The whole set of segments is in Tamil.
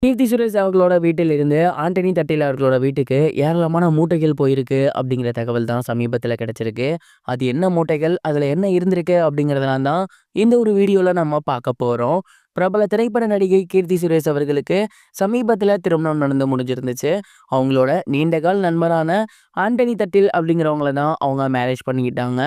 கீர்த்தி சுரேஷ் அவர்களோட வீட்டிலிருந்து ஆண்டனி தட்டில் அவர்களோட வீட்டுக்கு ஏராளமான மூட்டைகள் போயிருக்கு அப்படிங்கிற தகவல் தான் சமீபத்தில் கிடைச்சிருக்கு. அது என்ன மூட்டைகள், அதில் என்ன இருந்திருக்கு அப்படிங்கிறதெல்லாம் தான் இந்த ஒரு வீடியோவில் நம்ம பார்க்க போகிறோம். பிரபல திரைப்பட நடிகை கீர்த்தி சுரேஷ் அவர்களுக்கு சமீபத்தில் திருமணம் நடந்து முடிஞ்சிருந்துச்சு. அவங்களோட நீண்டகால் நண்பரான ஆண்டனி தட்டில் அப்படிங்கிறவங்கள தான் அவங்க மேரேஜ் பண்ணிக்கிட்டாங்க.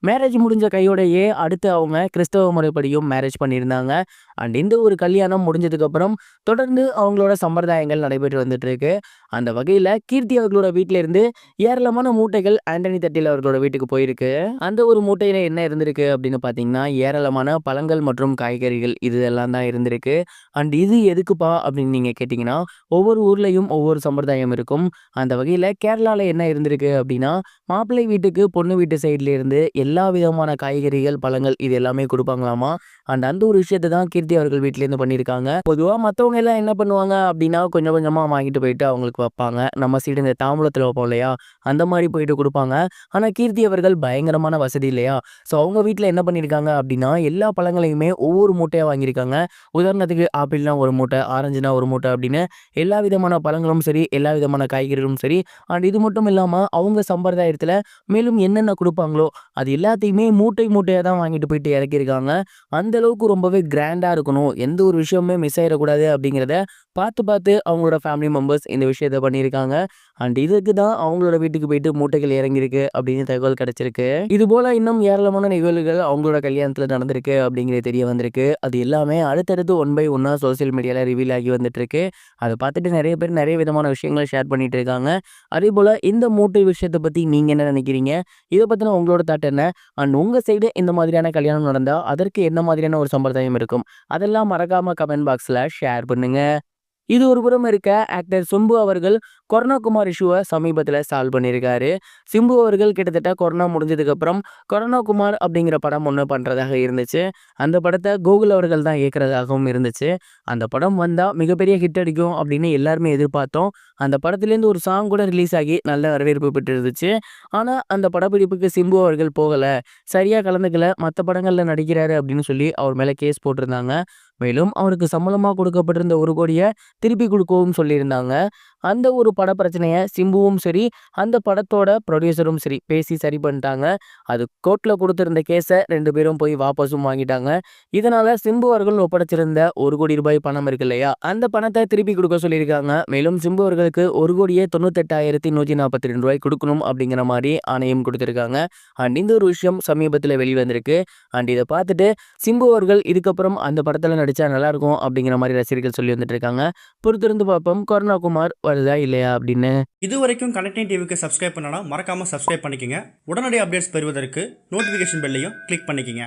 மேரேஜ் முடிஞ்ச கையோடையே அடுத்து அவங்க கிறிஸ்தவ முறைப்படியும் மேரேஜ் பண்ணியிருந்தாங்க. அண்ட் இந்த ஒரு கல்யாணம் முடிஞ்சதுக்கப்புறம் தொடர்ந்து அவங்களோட சம்பிரதாயங்கள் நடைபெற்று வந்துட்டு இருக்கு. அந்த வகையில் கீர்த்தி அவர்களோட வீட்டில இருந்து ஏராளமான மூட்டைகள் ஆண்டனி தட்டில் அவர்களோட வீட்டுக்கு போயிருக்கு. அந்த ஒரு மூட்டையில என்ன இருந்திருக்கு அப்படின்னு பார்த்தீங்கன்னா, ஏராளமான பழங்கள் மற்றும் காய்கறிகள் இது எல்லாம் தான் இருந்திருக்கு. அண்ட் இது எதுக்குப்பா அப்படின்னு நீங்கள் கேட்டிங்கன்னா, ஒவ்வொரு ஊர்லேயும் ஒவ்வொரு சம்பிரதாயம் இருக்கும். அந்த வகையில் கேரளாவில் என்ன இருந்திருக்கு அப்படின்னா, மாப்பிள்ளை வீட்டுக்கு பொண்ணு வீட்டு சைட்ல இருந்து எல்லா விதமான காய்கறிகள், பழங்கள் இது எல்லாமே கொடுப்பாங்களாமா. அண்ட் அந்த ஒரு விஷயத்தை தான் கீர்த்தி அவர்கள் வீட்டிலேருந்து பண்ணியிருக்காங்க. பொதுவாக மற்றவங்க எல்லாம் என்ன பண்ணுவாங்க அப்படின்னா, கொஞ்சம் கொஞ்சமாக வாங்கிட்டு போயிட்டு அவங்களுக்கு வைப்பாங்க. நம்ம சைடு இந்த தாம்பூலத்தில் வைப்போம் இல்லையா, அந்த மாதிரி போயிட்டு கொடுப்பாங்க. ஆனால் கீர்த்தி அவர்கள் பயங்கரமான வசதி இல்லையா, ஸோ அவங்க வீட்டில் என்ன பண்ணியிருக்காங்க அப்படின்னா, எல்லா பழங்களையுமே ஒவ்வொரு மூட்டையாக வாங்கியிருக்காங்க. உதாரணத்துக்கு ஆப்பிள்னா ஒரு மூட்டை, ஆரஞ்சுனா ஒரு மூட்டை அப்படின்னு எல்லா விதமான பழங்களும் சரி, எல்லா விதமான காய்கறிகளும் சரி. அண்ட் இது மட்டும் இல்லாமல் அவங்க சம்பிரதாயத்தில் மேலும் என்னென்ன கொடுப்பாங்களோ அது எல்லாத்தையுமே மூட்டை மூட்டையாக தான் வாங்கிட்டு போயிட்டு இறக்கியிருக்காங்க. அந்த அளவுக்கு ரொம்பவே கிராண்டாக இருக்கணும், எந்த ஒரு விஷயமுமே மிஸ் ஆகிடக்கூடாது அப்படிங்கிறத பார்த்து பார்த்து அவங்களோட ஃபேமிலி மெம்பர்ஸ் இந்த விஷயத்த பண்ணியிருக்காங்க. அண்ட் இதுக்கு தான் அவங்களோட வீட்டுக்கு போயிட்டு மூட்டைகள் இறங்கியிருக்கு அப்படின்னு தகவல் கிடைச்சிருக்கு. இது போல இன்னும் ஏராளமான நிகழ்வுகள் அவங்களோட கல்யாணத்தில் நடந்திருக்கு அப்படிங்கிறது தெரிய வந்திருக்கு. அது எல்லாமே அடுத்தடுத்து ஒன் பை ஒன்னா சோசியல் மீடியாவில் ரிவீல் ஆகி வந்துட்டு இருக்கு. அதை பார்த்துட்டு நிறைய பேர் நிறைய விதமான விஷயங்களை ஷேர் பண்ணிட்டு இருக்காங்க. அதே போல் இந்த மூட்டை விஷயத்தை பற்றி நீங்கள் என்ன நினைக்கிறீங்க, இதை பற்றின உங்களோட தாட் என்ன, அண்ட் உங்கள் சைடு இந்த மாதிரியான கல்யாணம் நடந்தால் அதற்கு என்ன மாதிரியான ஒரு சம்பிரதாயம் இருக்கும், அதெல்லாம் மறக்காம கமெண்ட் பாக்ஸில் ஷேர் பண்ணுங்க. இது ஒரு புறம் இருக்க, ஆக்டர் சிம்பு அவர்கள் கொரோனா குமார் இஷ்யூவை சமீபத்தில் சால்வ் பண்ணியிருக்காரு. சிம்பு அவர்கள் கிட்டத்தட்ட கொரோனா முடிஞ்சதுக்கப்புறம் கொரோனா குமார் அப்படிங்கிற படம் ஒன்று பண்ணுறதாக இருந்துச்சு. அந்த படத்தை கூகுள் அவர்கள் தான் இயக்குறதாகவும் இருந்துச்சு. அந்த படம் வந்தால் மிகப்பெரிய ஹிட் அடிக்கும் அப்படின்னு எல்லாருமே எதிர்பார்த்தோம். அந்த படத்துலேருந்து ஒரு சாங் கூட ரிலீஸ் ஆகி நல்ல வரவேற்பு பெற்று இருந்துச்சு. ஆனால் அந்த படப்பிடிப்புக்கு சிம்பு அவர்கள் போகலை, சரியாக கலந்துக்கல, மற்ற படங்களில் நடிக்கிறாரு அப்படின்னு சொல்லி அவர் மேலே கேஸ் போட்டிருந்தாங்க. மேலும் அவருக்கு சம்பளமாக கொடுக்கப்பட்டிருந்த 1 கோடியை திருப்பி கொடுக்கவும் சொல்லியிருந்தாங்க. அந்த ஒரு பட பிரச்சனையை சிம்புவும் சரி, அந்த படத்தோட ப்ரொடியூசரும் சரி பேசி சரி பண்ணிட்டாங்க. அது கோர்ட்டில் கொடுத்திருந்த கேஸை 2 பேரும் போய் வாபஸும் வாங்கிட்டாங்க. இதனால சிம்பு அவர்கள் ஒப்படைச்சிருந்த 1 கோடி ரூபாய் பணம் இருக்கு இல்லையா, அந்த பணத்தை திருப்பி கொடுக்க சொல்லியிருக்காங்க. மேலும் சிம்பு அவர்களுக்கு 1,98,142 ரூபாய் கொடுக்கணும் அப்படிங்கிற மாதிரி ஆணையம் கொடுத்திருக்காங்க. அண்ட் இந்த ஒரு விஷயம் சமீபத்தில் வெளிவந்திருக்கு. அண்ட் இதை பார்த்துட்டு சிம்பு அவர்கள் இதுக்கப்புறம் அந்த படத்தில் நடிச்சா நல்லா இருக்கும் அப்படிங்கிற மாதிரி ரசிகர்கள் சொல்லி வந்துட்டு இருக்காங்க. பொறுத்திருந்து பார்ப்போம் கொரோனா குமார் வருதா இல்லையா அப்படின்னு. இது வரைக்கும் கனெக்டிங் டிவிக்கு சப்ஸ்கிரைப் பண்ணனா மறக்காம சப்ஸ்கிரைப் பண்ணிக்கங்க. உடனடி அப்டேட்ஸ் பெறுவதற்கு நோட்டிஃபிகேஷன் பெல்லையும் கிளிக் பண்ணிக்கங்க.